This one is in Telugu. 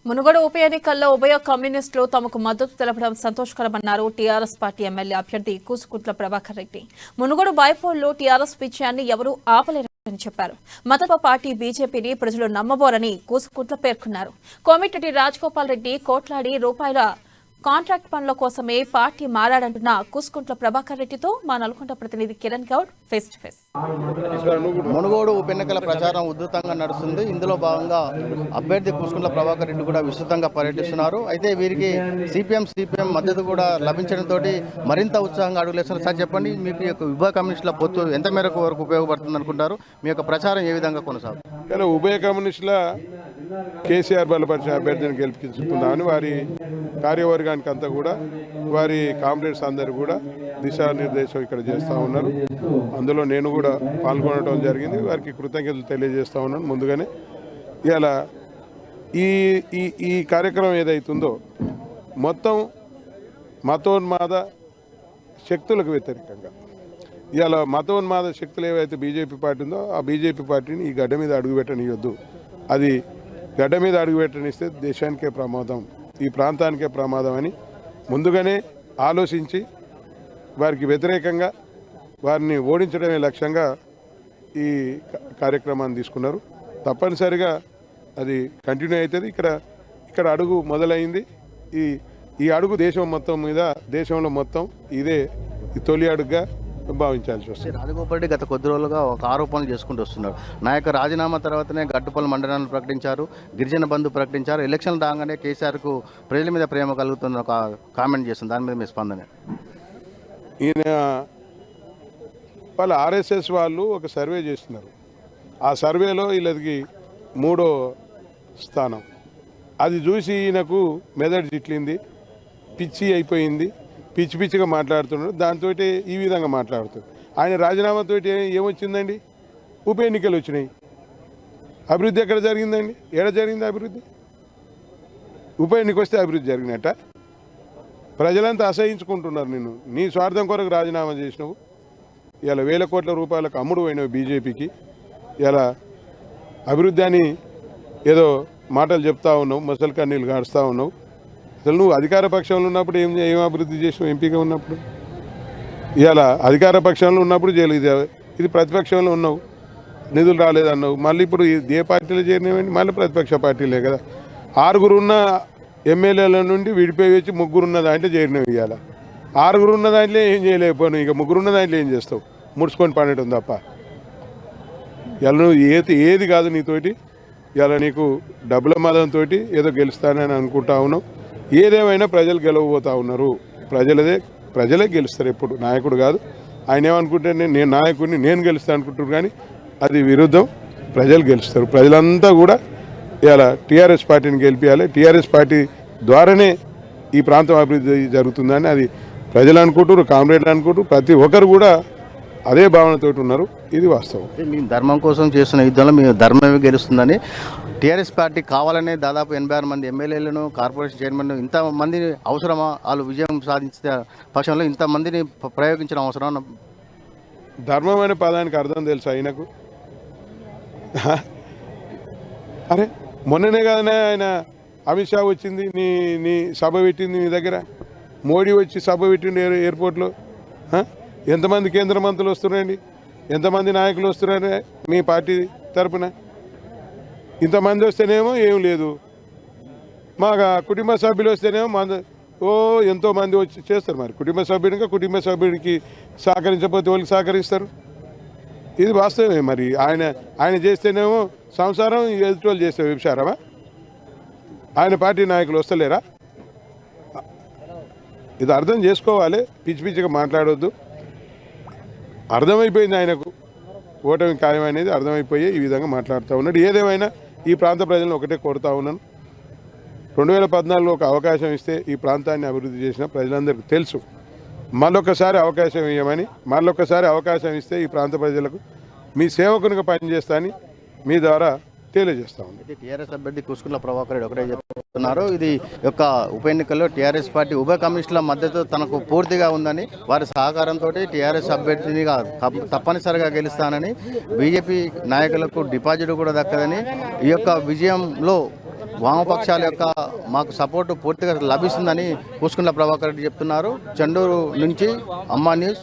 మునుగోడు ఉప ఎన్నికల్లో ఉభయ కమ్యూనిస్టులు తమకు మద్దతు తెలపడం సంతోషకరమన్నారు టీఆర్ఎస్ పార్టీ ఎమ్మెల్యే అభ్యర్థి కూసుకుంట్ల ప్రభాకర్ రెడ్డి. మునుగోడు బైపోల్లో టీఆర్ఎస్ విజయాన్ని ఎవరూ ఆపలేరని చెప్పారు. మతప పార్టీ బీజేపీని ప్రజలు నమ్మబోరని కూసుకుంట్ల పేర్కొన్నారు. కోమిటిరెడ్డి రాజగోపాల్ రెడ్డి కోట్లాది రూపాయల కాంట్రాక్ట్ పనుల కోసమే పార్టీ మారాడంటున్న కూసుకుంట్ల ప్రభాకర్ రెడ్డితో మా నల్గొండ ప్రతినిధి Kiran Goud face to face. Munugode ఉప ఎన్నికల ప్రచారం ఉధృతంగా నడుస్తుంది. ఇందులో భాగంగా అభ్యర్థి కూసుకుంట్ల ప్రభాకర్ రెడ్డి కూడా విస్తృతంగా పర్యటిస్తున్నారు. అయితే వీరికి సిపిఎం మద్దతు కూడా లభించడంతో మరింత ఉత్సాహంగా అడుగులేస్తున్నారు. సార్ చెప్పండి, మీకు యొక్క ఉభయ కమ్యూనిస్టుల పొత్తు ఎంత మేరకు వరకు ఉపయోగపడుతుంది అనుకుంటారు? మీ యొక్క ప్రచారం ఏ విధంగా కొనసాగుతుంది? ఉభయ కమ్యూనిస్టుల కేసీఆర్ బలపరిచిన అభ్యర్థిని గెలిపించుకుందామని వారి కార్యవర్గానికి అంతా కూడా వారి కామ్రేడ్స్ అందరూ కూడా దిశానిర్దేశం ఇక్కడ చేస్తూ ఉన్నారు. అందులో నేను కూడా పాల్గొనడం జరిగింది. వారికి కృతజ్ఞతలు తెలియజేస్తూ ఉన్నాను. ముందుగానే ఇలా ఈ కార్యక్రమం ఏదైతుందో మొత్తం మతోన్మాద శక్తులకు వ్యతిరేకంగా ఇలా మతోన్మాద శక్తులు ఏవైతే బీజేపీ పార్టీ ఉందో ఆ బీజేపీ పార్టీని ఈ గడ్డ మీద అడుగుపెట్టనియొద్దు. అది గడ్డ మీద అడుగుపెట్టనిస్తే దేశానికే ప్రమాదం, ఈ ప్రాంతానికే ప్రమాదం అని ముందుగానే ఆలోచించి వారికి వ్యతిరేకంగా వారిని ఓడించడమే లక్ష్యంగా ఈ కార్యక్రమాన్ని తీసుకున్నారు. తప్పనిసరిగా అది కంటిన్యూ అవుతుంది. ఇక్కడ అడుగు మొదలైంది. ఈ అడుగు దేశం మొత్తం మీద, దేశంలో మొత్తం ఇదే తొలి అడుగుగా భావించాల్సి వస్తుంది. రాజగోపాల్ రెడ్డి గత కొద్ది రోజులుగా ఒక ఆరోపణలు చేసుకుంటూ వస్తున్నారు. నా యొక్క రాజీనామా తర్వాతనే గట్టుపల్లి మండలాన్ని ప్రకటించారు, గిరిజన బంధు ప్రకటించారు, ఎలక్షన్ రాగానే కేసీఆర్కు ప్రజల మీద ప్రేమ కలుగుతున్న ఒక కామెంట్ చేస్తుంది. దాని మీద మీ స్పందన? ఈయన వాళ్ళ ఆర్ఎస్ఎస్ వాళ్ళు ఒక సర్వే చేస్తున్నారు. ఆ సర్వేలో వీళ్ళకి 3వ స్థానం. అది చూసి ఈయనకు మెదడు చిట్లింది, పిచ్చి అయిపోయింది, పిచ్చిగా మాట్లాడుతున్నాడు. దాంతో ఈ విధంగా మాట్లాడుతాడు. ఆయన రాజీనామాతో ఏమొచ్చిందండి? ఉప ఎన్నికలు వచ్చినాయి. అభివృద్ధి ఎక్కడ జరిగిందండి? ఎక్కడ జరిగింది అభివృద్ధి? ఉప ఎన్నిక వస్తే అభివృద్ధి జరిగినట్ట? ప్రజలంతా అసహించుకుంటున్నారు నిన్ను. నీ స్వార్థం కొరకు రాజీనామా చేసినావు. ఇలా వేల కోట్ల రూపాయలకు అమ్ముడు పోయినావు బీజేపీకి. ఇలా అభివృద్ధి అని ఏదో మాటలు చెప్తా ఉన్నావు, ముసలి కన్నీళ్ళు గాడుస్తూ ఉన్నావు. అసలు నువ్వు అధికార పక్షంలో ఉన్నప్పుడు ఏం అభివృద్ధి చేసినావు? ఎంపీగా ఉన్నప్పుడు. ఇలా అధికార పక్షంలో ఉన్నప్పుడు జైలు, ఇది ప్రతిపక్షంలో ఉన్నావు, నిధులు రాలేదన్నావు. మళ్ళీ ఇప్పుడు ఏ పార్టీలో చేరినావండి? మళ్ళీ ప్రతిపక్ష పార్టీలే కదా. 6 ఉన్న ఎమ్మెల్యేల నుండి విడిపోయి వచ్చి 3 ఉన్న దాంట్లో చేరినావు. ఇవాళ 6 ఉన్న దాంట్లో ఏం చేయలేకపోయినావు. ఇక 3 ఉన్న దాంట్లో ఏం చేస్తావు? ముడుచుకొని పడటం తప్ప. ఇలా నువ్వు ఏది కాదు నీతోటి. ఇలా నీకు డబ్బుల మదంతో ఏదో గెలుస్తానని అనుకుంటా ఉన్నావు. ఏదేమైనా ప్రజలు గెలవబోతూ ఉన్నారు. ప్రజలే గెలుస్తారు ఎప్పుడు, నాయకుడు కాదు. ఆయన ఏమనుకుంటే నేను నాయకుడిని, నేను గెలుస్తాను అనుకుంటున్నారు. కానీ అది విరుద్ధం. ప్రజలు గెలుస్తారు. ప్రజలంతా కూడా ఇలా టీఆర్ఎస్ పార్టీని గెలిపించాలి. టీఆర్ఎస్ పార్టీ ద్వారానే ఈ ప్రాంతం అభివృద్ధి జరుగుతుందని అది ప్రజలు అనుకుంటారు, కామ్రేడ్లు అనుకుంటారు. ప్రతి ఒక్కరు కూడా అదే భావనతో ఉన్నారు. ఇది వాస్తవం. మీ ధర్మం కోసం చేస్తున్న యుద్ధంలో మీ ధర్మమే గెలుస్తుందని టీఆర్ఎస్ పార్టీ కావాలనే దాదాపు 86 మంది ఎమ్మెల్యేలను, కార్పొరేషన్ చైర్మన్, ఇంతమంది అవసరమా? వాళ్ళు విజయం సాధించిన పక్షంలో ఇంతమందిని ప్రయోగించడం అవసరం? ధర్మం అనే పదానికి అర్థం తెలుసు ఆయనకు? అరే మొన్ననే కదనే ఆయన అమిత్ షా వచ్చింది, నీ సభ పెట్టింది నీ దగ్గర. మోడీ వచ్చి సభ పెట్టింది ఎయిర్పోర్ట్లో. ఎంతమంది కేంద్ర మంత్రులు వస్తున్నారండి? ఎంతమంది నాయకులు వస్తున్నారు మీ పార్టీ తరఫున? ఇంతమంది వస్తేనేమో ఏం లేదు, మా కుటుంబ సభ్యులు వస్తేనేమో ఎంతోమంది వచ్చి చేస్తారు. మరి కుటుంబ సభ్యుడికి సహకరించకపోతే వాళ్ళకి సహకరిస్తారు. ఇది వాస్తవమే. మరి ఆయన చేస్తేనేమో సంసారం, ఎదుటోళ్ళు చేస్తే వ్యభిచారమా? ఆయన పార్టీ నాయకులు వస్తలేరా? ఇది అర్థం చేసుకోవాలి. పిచ్చిగా మాట్లాడొద్దు. అర్థమైపోయింది ఆయనకు, ఓటమి ఖాయం అనేది అర్థమైపోయి ఈ విధంగా మాట్లాడుతూ ఉన్నాడు. ఏదేమైనా ఈ ప్రాంత ప్రజలను ఒకటే కోరుతా ఉన్నాను. 2014లో ఒక అవకాశం ఇస్తే ఈ ప్రాంతాన్ని అభివృద్ధి చేసిన ప్రజలందరికీ తెలుసు. మళ్ళొకసారి అవకాశం ఇవ్వమని, మళ్ళొకసారి అవకాశం ఇస్తే ఈ ప్రాంత ప్రజలకు మీ సేవకునిగా పనిచేస్తానని మీ ద్వారా తెలియజేస్తా ఉంది. టీఆర్ఎస్ అభ్యర్థి కూసుకుంట్ల ప్రభాకర్ రెడ్డి ఒకటే చెప్తున్నారు. ఇది యొక్క ఉప ఎన్నికల్లో టీఆర్ఎస్ పార్టీ ఉభయ కమ్యూనిస్టుల మద్దతు తనకు పూర్తిగా ఉందని, వారి సహకారంతో టీఆర్ఎస్ అభ్యర్థినిగా తప్పనిసరిగా గెలుస్తానని, బీజేపీ నాయకులకు డిపాజిట్ కూడా దక్కదని, ఈ యొక్క విజయంలో వామపక్షాల యొక్క మాకు సపోర్టు పూర్తిగా లభిస్తుందని కూసుకుంట్ల ప్రభాకర్ రెడ్డి చెప్తున్నారు. చెండూరు నుంచి అమ్మా న్యూస్.